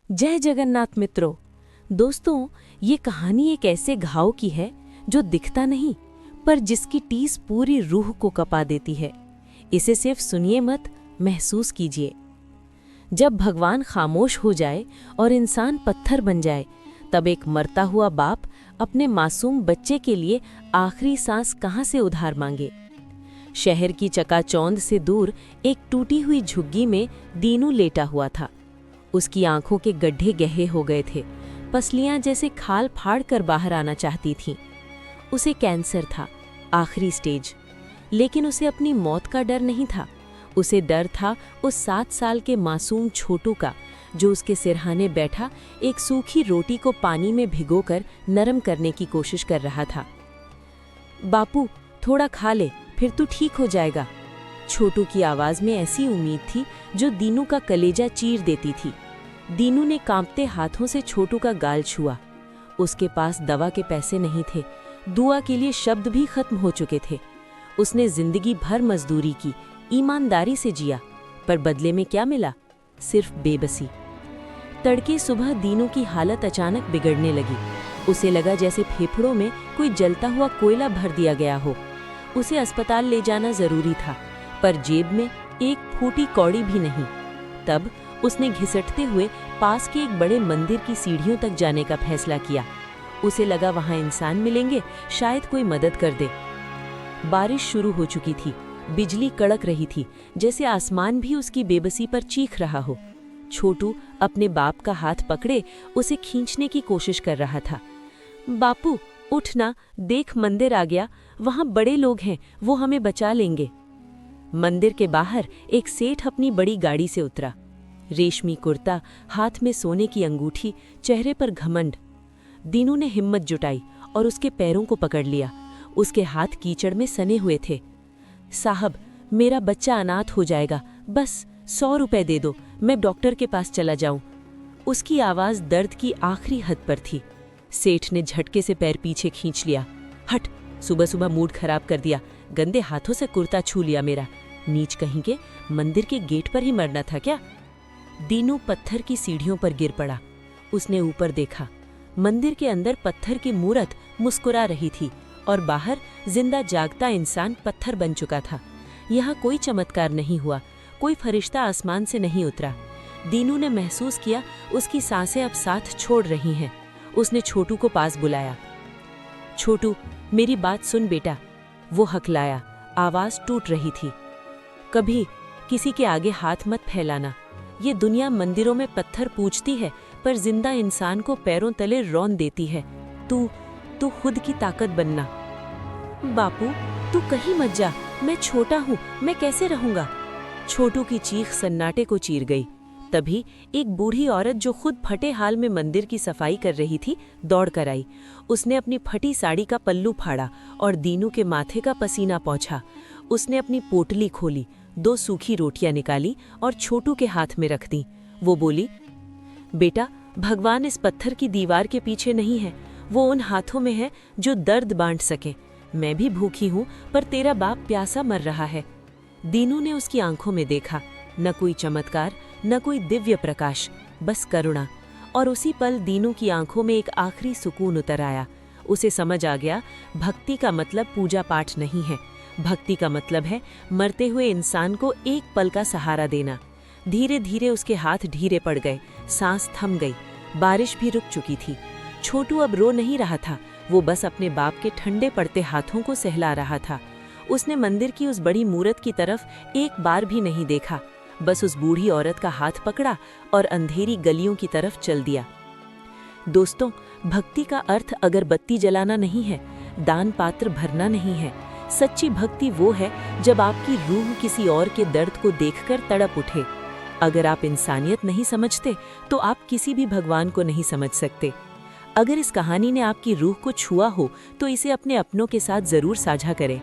जय जगन्नाथ मित्रों। दोस्तों, ये कहानी एक ऐसे घाव की है जो दिखता नहीं पर जिसकी टीस पूरी रूह को कपा देती है। इसे सिर्फ सुनिए मत, महसूस कीजिए। जब भगवान खामोश हो जाए और इंसान पत्थर बन जाए, तब एक मरता हुआ बाप अपने मासूम बच्चे के लिए आखिरी सांस कहाँ से उधार मांगे। शहर की चकाचौंध से दूर एक टूटी हुई झुग्गी में दीनू लेटा हुआ था। उसकी आंखों के गड्ढे गहरे हो गए थे, पसलियां जैसे खाल फाड़ कर बाहर आना चाहती थीं। उसे कैंसर था, आखिरी स्टेज। लेकिन उसे अपनी मौत का डर नहीं था। उसे डर था उस 7 साल के मासूम छोटू का, जो उसके सिरहाने बैठा एक सूखी रोटी को पानी में भिगोकर नरम करने की कोशिश कर रहा था। बापू, थोड़ा खा ले, फिर तू ठीक हो जाएगा। छोटू की आवाज में ऐसी उम्मीद थी जो दीनू का कलेजा चीर देती थी। दीनू ने कांपते हाथों से छोटू का गाल छुआ। उसके पास दवा के पैसे नहीं थे, दुआ के लिए शब्द भी खत्म हो चुके थे। उसने जिंदगी भर मजदूरी की, ईमानदारी से जिया, पर बदले में क्या मिला? सिर्फ बेबसी। तड़के सुबह दीनू की हालत अचानक बिगड़ने लगी। उसे लगा जैसे फेफड़ों में कोई जलता हुआ कोयला भर दिया गया हो। उसे अस्पताल ले जाना जरूरी था, पर जेब में एक फूटी कौड़ी भी नहीं। तब उसने घिसटते हुए पास के एक बड़े मंदिर की सीढ़ियों तक जाने का फैसला किया। उसे लगा वहां इंसान मिलेंगे, शायद कोई मदद कर दे। बारिश शुरू हो चुकी थी, बिजली कड़क रही थी, जैसे आसमान भी उसकी बेबसी पर चीख रहा हो। छोटू अपने बाप का हाथ पकड़े उसे खींचने की कोशिश कर रहा था। बापू, उठना, देख मंदिर आ गया, वहां बड़े लोग हैं, वो हमें बचा लेंगे। मंदिर के बाहर एक सेठ अपनी बड़ी गाड़ी से उतरा। रेशमी कुर्ता, हाथ में सोने की अंगूठी, चेहरे पर घमंड। दीनू ने हिम्मत जुटाई और उसके पैरों को पकड़ लिया। उसके हाथ कीचड़ में सने हुए थे। साहब, मेरा बच्चा अनाथ हो जाएगा, बस 100 रुपए दे दो, मैं डॉक्टर के पास चला जाऊं। उसकी आवाज दर्द की आखिरी हद पर थी। सेठ ने झटके से पैर पीछे खींच लिया। हट, सुबह सुबह मूड खराब कर दिया, गंदे हाथों से कुर्ता छू लिया मेरा। नीच कहीं के, मंदिर के गेट पर ही मरना था क्या? दीनू पत्थर की सीढ़ियों पर गिर पड़ा। उसने ऊपर देखा। मंदिर के अंदर पत्थर की मूरत मुस्कुरा रही थी और बाहर जिंदा जागता इंसान पत्थर बन चुका था। यहाँ कोई चमत्कार नहीं हुआ, कोई फरिश्ता आसमान से नहीं उतरा। दीनू ने महसूस किया उसकी सांसें अब साथ छोड़ रही हैं। उसने छोटू को पास बुलाया। छोटू, मेरी बात सुन बेटा। वो हकलाया, आवाज टूट रही थी। कभी किसी के आगे हाथ मत फैलाना। ये दुनिया मंदिरों में पत्थर पूजती है, पर जिंदा इंसान को पैरों तले रौंद देती है। तू खुद की ताकत बनना। बापू, तू कहीं मत जा, मैं छोटा हूँ, मैं कैसे रहूंगा? छोटू की चीख सन्नाटे को चीर गई। तभी एक बूढ़ी औरत जो खुद फटे हाल में मंदिर की सफाई कर रही थी, दौड़ कर आई। उसने अपनी फटी साड़ी का पल्लू फाड़ा और दीनू के माथे का पसीना पोंछा। उसने अपनी पोटली खोली, 2 सूखी रोटियां निकाली और छोटू के हाथ में रख दी। वो बोली, बेटा, भगवान इस पत्थर की दीवार के पीछे नहीं है, वो उन हाथों में है जो दर्द बांट सके। मैं भी भूखी हूँ, पर तेरा बाप प्यासा मर रहा है। दीनू ने उसकी आंखों में देखा, न कोई चमत्कार, न कोई दिव्य प्रकाश, बस करुणा। और उसी पल दीनू की आंखों में एक आखिरी सुकून उतर आया। उसे समझ आ गया, भक्ति का मतलब पूजा पाठ नहीं है। भक्ति का मतलब है मरते हुए इंसान को एक पल का सहारा देना। धीरे धीरे उसके हाथ ढीरे पड़ गए, सांस थम गई, बारिश भी रुक चुकी थी। छोटू अब रो नहीं रहा था, वो बस अपने बाप के ठंडे पड़ते हाथों को सहला रहा था। उसने मंदिर की उस बड़ी मूरत की तरफ एक बार भी नहीं देखा, बस उस बूढ़ी औरत का हाथ पकड़ा और अंधेरी गलियों की तरफ चल दिया। दोस्तों, भक्ति का अर्थ अगरबत्ती जलाना नहीं है, दान पात्र भरना नहीं है। सच्ची भक्ति वो है जब आपकी रूह किसी और के दर्द को देखकर तड़प उठे। अगर आप इंसानियत नहीं समझते, तो आप किसी भी भगवान को नहीं समझ सकते। अगर इस कहानी ने आपकी रूह को छुआ हो, तो इसे अपने अपनों के साथ जरूर साझा करें।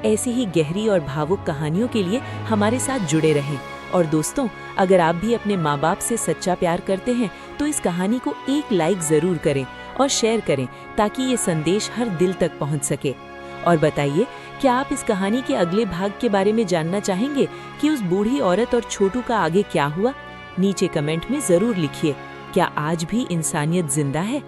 ऐसी ही गहरी और भावुक कहानियों के लिए हमारे साथ जुड़े रहें। और दोस्तों, अगर आप भी अपने माँ बाप से सच्चा प्यार करते हैं, तो इस कहानी को एक लाइक जरूर करें और शेयर करें, ताकि ये संदेश हर दिल तक पहुँच सके। और बताइए, क्या आप इस कहानी के अगले भाग के बारे में जानना चाहेंगे कि उस बूढ़ी औरत और छोटू का आगे क्या हुआ? नीचे कमेंट में जरूर लिखिए। क्या आज भी इंसानियत जिंदा है?